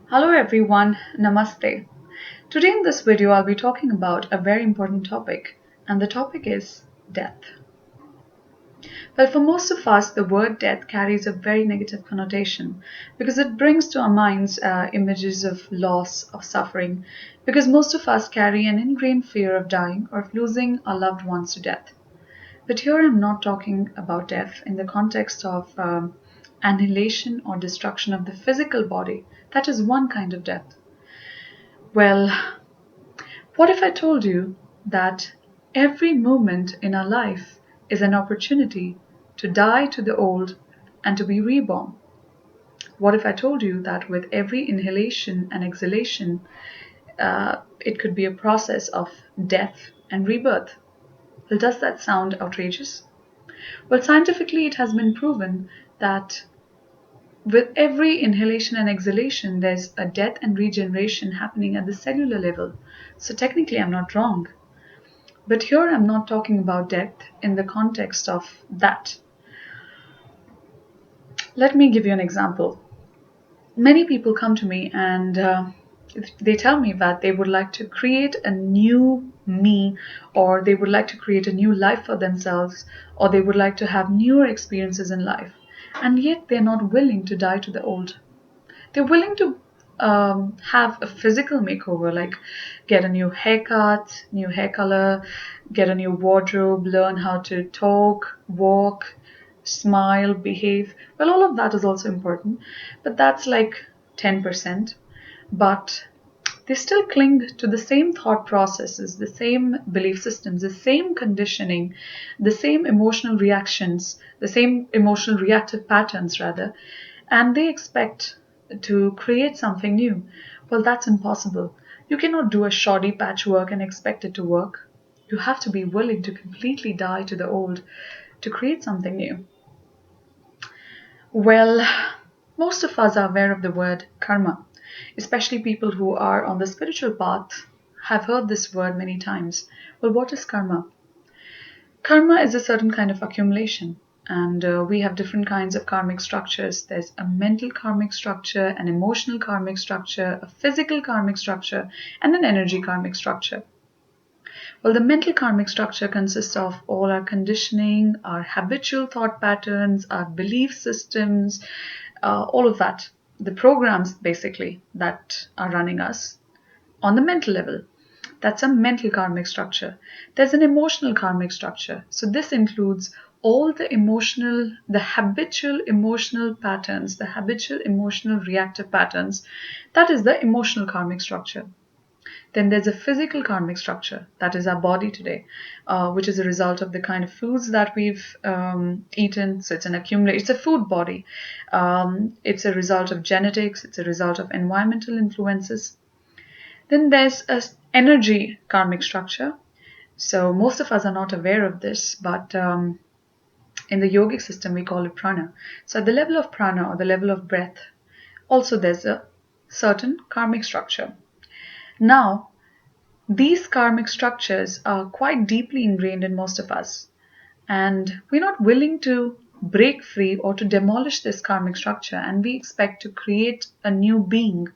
Hello everyone, Namaste. Today in this video I'll be talking about a very important topic, and the topic is death. Well, for most of us the word death carries a very negative connotation because it brings to our minds images of loss, of suffering, because most of us carry an ingrained fear of dying or of losing our loved ones to death. But here I'm not talking about death in the context of annihilation or destruction of the physical body. That is one kind of death. Well, what if I told you that every moment in our life is an opportunity to die to the old and to be reborn? What if I told you that with every inhalation and exhalation, it could be a process of death and rebirth? Well, does that sound outrageous? Well, scientifically, it has been proven that with every inhalation and exhalation, there's a death and regeneration happening at the cellular level. So technically, I'm not wrong. But here I'm not talking about death in the context of that. Let me give you an example. Many people come to me and they tell me that they would like to create a new me, or they would like to create a new life for themselves, or they would like to have newer experiences in life. And yet they're not willing to die to the old. They're willing to have a physical makeover, like get a new haircut, new hair color, get a new wardrobe, learn how to talk, walk, smile, behave. Well, all of that is also important, but that's like 10%. But they still cling to the same thought processes, the same belief systems, the same conditioning, the same emotional reactions, the same emotional reactive patterns, rather, and they expect to create something new. Well, that's impossible. You cannot do a shoddy patchwork and expect it to work. You have to be willing to completely die to the old to create something new. Well, most of us are aware of the word karma, especially people who are on the spiritual path have heard this word many times. Well, what is karma? Karma is a certain kind of accumulation, and we have different kinds of karmic structures. There's a mental karmic structure, an emotional karmic structure, a physical karmic structure, and an energy karmic structure. Well, the mental karmic structure consists of all our conditioning, our habitual thought patterns, our belief systems, all of that. The programs, basically, that are running us on the mental level. That's a mental karmic structure. There's an emotional karmic structure. So this includes all the habitual emotional patterns, the habitual emotional reactive patterns. That is the emotional karmic structure. Then there's a physical karmic structure, that is our body today, which is a result of the kind of foods that we've eaten. So it's an accumulation, it's a food body. It's a result of genetics, it's a result of environmental influences. Then there's a energy karmic structure. So most of us are not aware of this, but in the yogic system we call it prana. So at the level of prana, or the level of breath, also there's a certain karmic structure. Now, these karmic structures are quite deeply ingrained in most of us, and we're not willing to break free or to demolish this karmic structure, and we expect to create a new being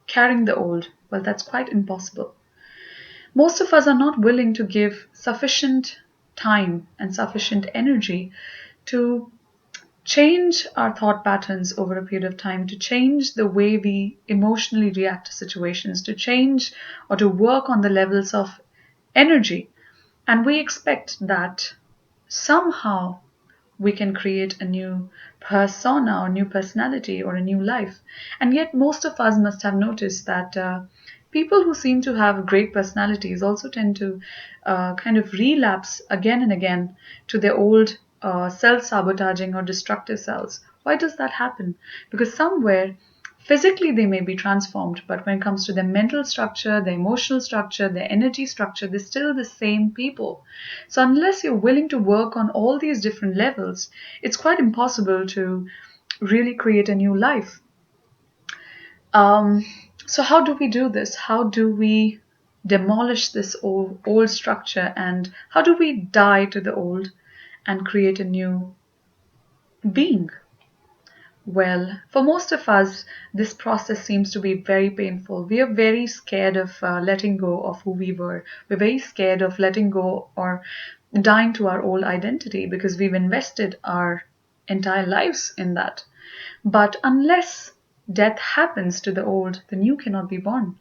carrying the old. Well, that's quite impossible. Most of us are not willing to give sufficient time and sufficient energy to change our thought patterns over a period of time, to change the way we emotionally react to situations, to change or to work on the levels of energy. And we expect that somehow we can create a new persona or new personality or a new life. And yet, most of us must have noticed that people who seem to have great personalities also tend to kind of relapse again and again to their old self sabotaging or destructive selves. Why does that happen? Because somewhere physically they may be transformed, but when it comes to their mental structure, their emotional structure, their energy structure, they're still the same people. So unless you're willing to work on all these different levels, it's quite impossible to really create a new life. Um, so how do we do this? How do we demolish this old structure, and how do we die to the old and create a new being? Well, for most of us, this process seems to be very painful. We are very scared of letting go of who we were. We're very scared of letting go or dying to our old identity because we've invested our entire lives in that. But unless death happens to the old, the new cannot be born.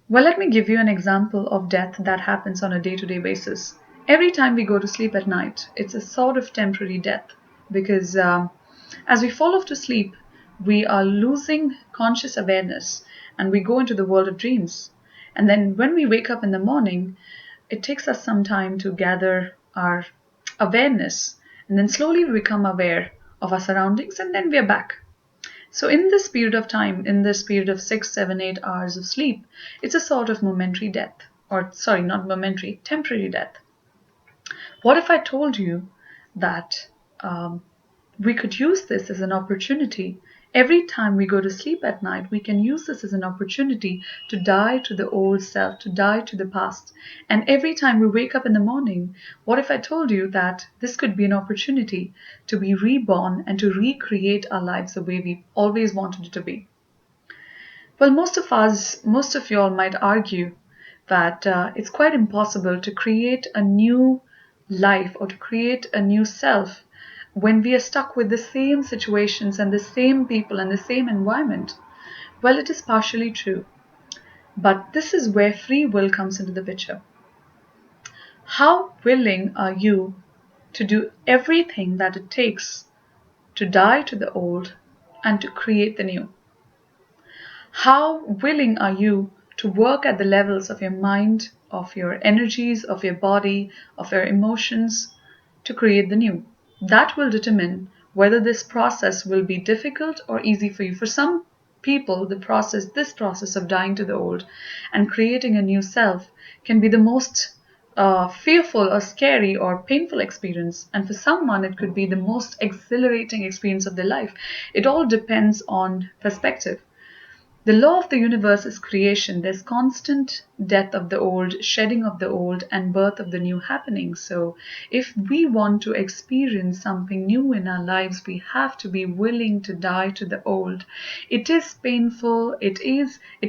Well, let me give you an example of death that happens on a day to day basis. Every time we go to sleep at night, it's a sort of temporary death because as we fall off to sleep, we are losing conscious awareness and we go into the world of dreams. And then when we wake up in the morning, it takes us some time to gather our awareness and then slowly we become aware of our surroundings and then we are back. So, in this period of time, in this period of 6, 7, 8 hours of sleep, it's a sort of momentary death, or sorry, not momentary, temporary death. What if I told you that we could use this as an opportunity? Every time we go to sleep at night, we can use this as an opportunity to die to the old self, to die to the past. And every time we wake up in the morning, what if I told you that this could be an opportunity to be reborn and to recreate our lives the way we always wanted it to be? Well, most of us, most of y'all might argue that it's quite impossible to create a new life or to create a new self when we are stuck with the same situations and the same people and the same environment. Well, it is partially true, but this is where free will comes into the picture. How willing are you to do everything that it takes to die to the old and to create the new? How willing are you to work at the levels of your mind, of your energies, of your body, of your emotions to create the new? That will determine whether this process will be difficult or easy for you. For some people, this process of dying to the old and creating a new self can be the most fearful or scary or painful experience. And for someone, it could be the most exhilarating experience of their life. It all depends on perspective. The law of the universe is creation. There's constant death of the old, shedding of the old, and birth of the new happening. So, if we want to experience something new in our lives, we have to be willing to die to the old. It is painful, it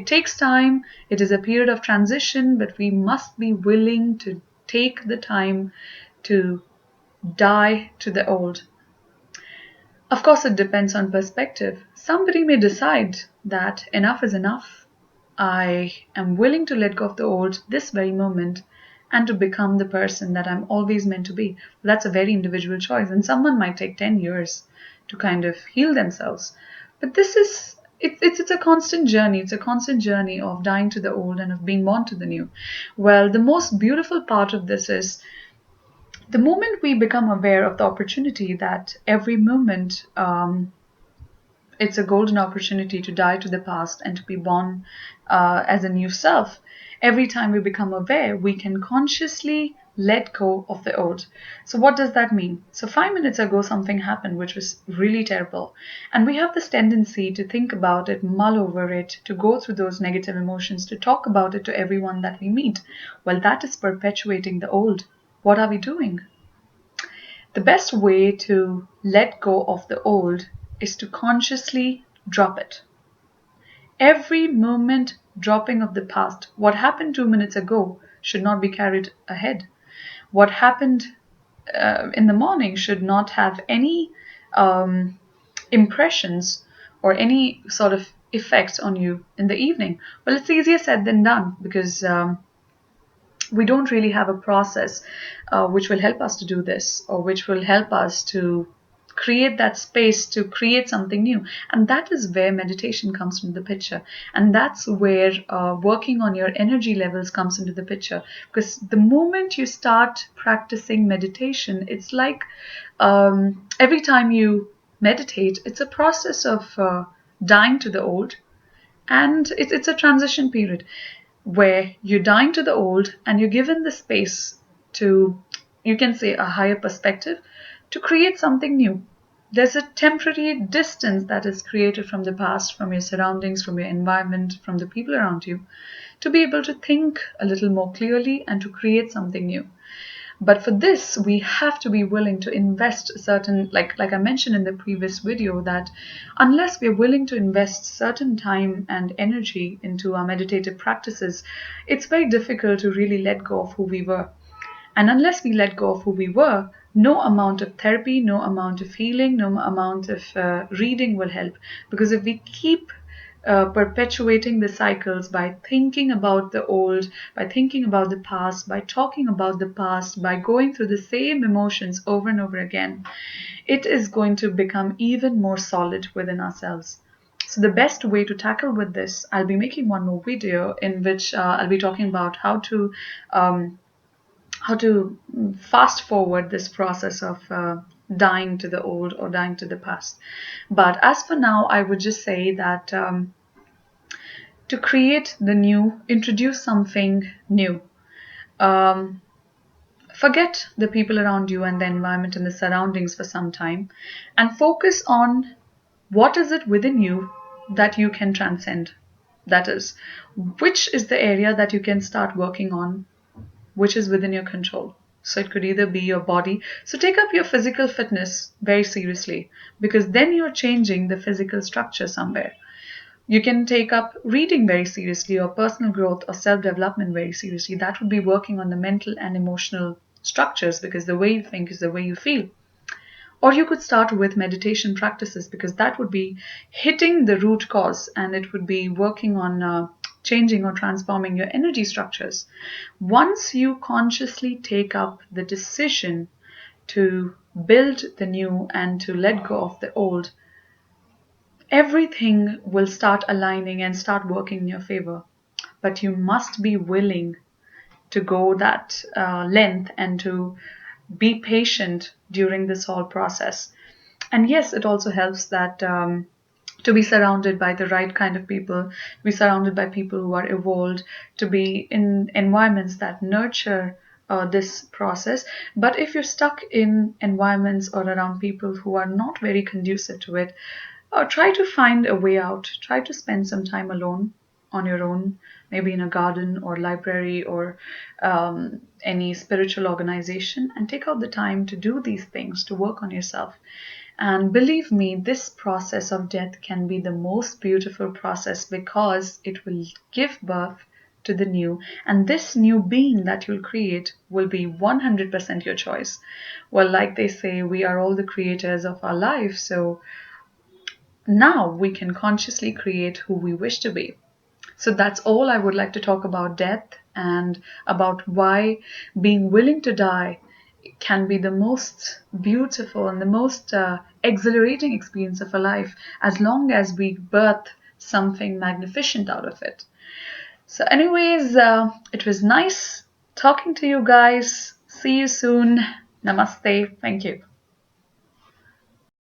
takes time, it is a period of transition, but we must be willing to take the time to die to the old. Of course, it depends on perspective. Somebody may decide that enough is enough. I am willing to let go of the old this very moment and to become the person that I'm always meant to be. That's a very individual choice, and someone might take 10 years to kind of heal themselves. But it's a constant journey. It's a constant journey of dying to the old and of being born to the new. Well, the most beautiful part of this is the moment we become aware of the opportunity that every moment it's a golden opportunity to die to the past and to be born as a new self. Every time we become aware, we can consciously let go of the old. So, what does that mean? So, 5 minutes ago, something happened which was really terrible. And we have this tendency to think about it, mull over it, to go through those negative emotions, to talk about it to everyone that we meet. Well, that is perpetuating the old. What are we doing? The best way to let go of the old is to consciously drop it. Every moment dropping of the past, what happened 2 minutes ago should not be carried ahead. What happened in the morning should not have any impressions or any sort of effects on you in the evening. Well, it's easier said than done because we don't really have a process which will help us to do this or which will help us to create that space to create something new. And that is where meditation comes into the picture. And that's where working on your energy levels comes into the picture. Because the moment you start practicing meditation, it's like every time you meditate, it's a process of dying to the old. And it's a transition period where you're dying to the old and you're given the space to, you can say, a higher perspective to create something new. There's a temporary distance that is created from the past, from your surroundings, from your environment, from the people around you, to be able to think a little more clearly and to create something new. But for this, we have to be willing to invest certain, like I mentioned in the previous video, that unless we're willing to invest certain time and energy into our meditative practices, it's very difficult to really let go of who we were. And unless we let go of who we were, no amount of therapy, no amount of healing, no amount of reading will help. Because if we keep perpetuating the cycles by thinking about the old, by thinking about the past, by talking about the past, by going through the same emotions over and over again, it is going to become even more solid within ourselves. So the best way to tackle with this, I'll be making one more video in which I'll be talking about um, how to fast forward this process of dying to the old or dying to the past. But as for now, I would just say that to create the new, introduce something new. Um, Forget the people around you and the environment and the surroundings for some time and focus on what is it within you that you can transcend. That is, which is the area that you can start working on, which is within your control. So it could either be your body. So take up your physical fitness very seriously, because then you're changing the physical structure somewhere. You can take up reading very seriously, or personal growth or self development very seriously. That would be working on the mental and emotional structures, because the way you think is the way you feel. Or you could start with meditation practices, because that would be hitting the root cause, and it would be working on changing or transforming your energy structures. Once you consciously take up the decision to build the new and to let go of the old, everything will start aligning and start working in your favor. But you must be willing to go that length and to be patient during this whole process. And yes, it also helps that to be surrounded by the right kind of people, to be surrounded by people who are evolved, to be in environments that nurture this process. But if you're stuck in environments or around people who are not very conducive to it, try to find a way out. Try to spend some time alone on your own, maybe in a garden or library or any spiritual organization, and take out the time to do these things, to work on yourself. And believe me, this process of death can be the most beautiful process, because it will give birth to the new, and this new being that you'll create will be 100% your choice. Well, like they say, we are all the creators of our life, so now we can consciously create who we wish to be. So that's all I would like to talk about death, and about why being willing to die can be the most beautiful and the most exhilarating experience of a life, as long as we birth something magnificent out of it. So anyways, it was nice talking to you guys. See you soon. Namaste. Thank you.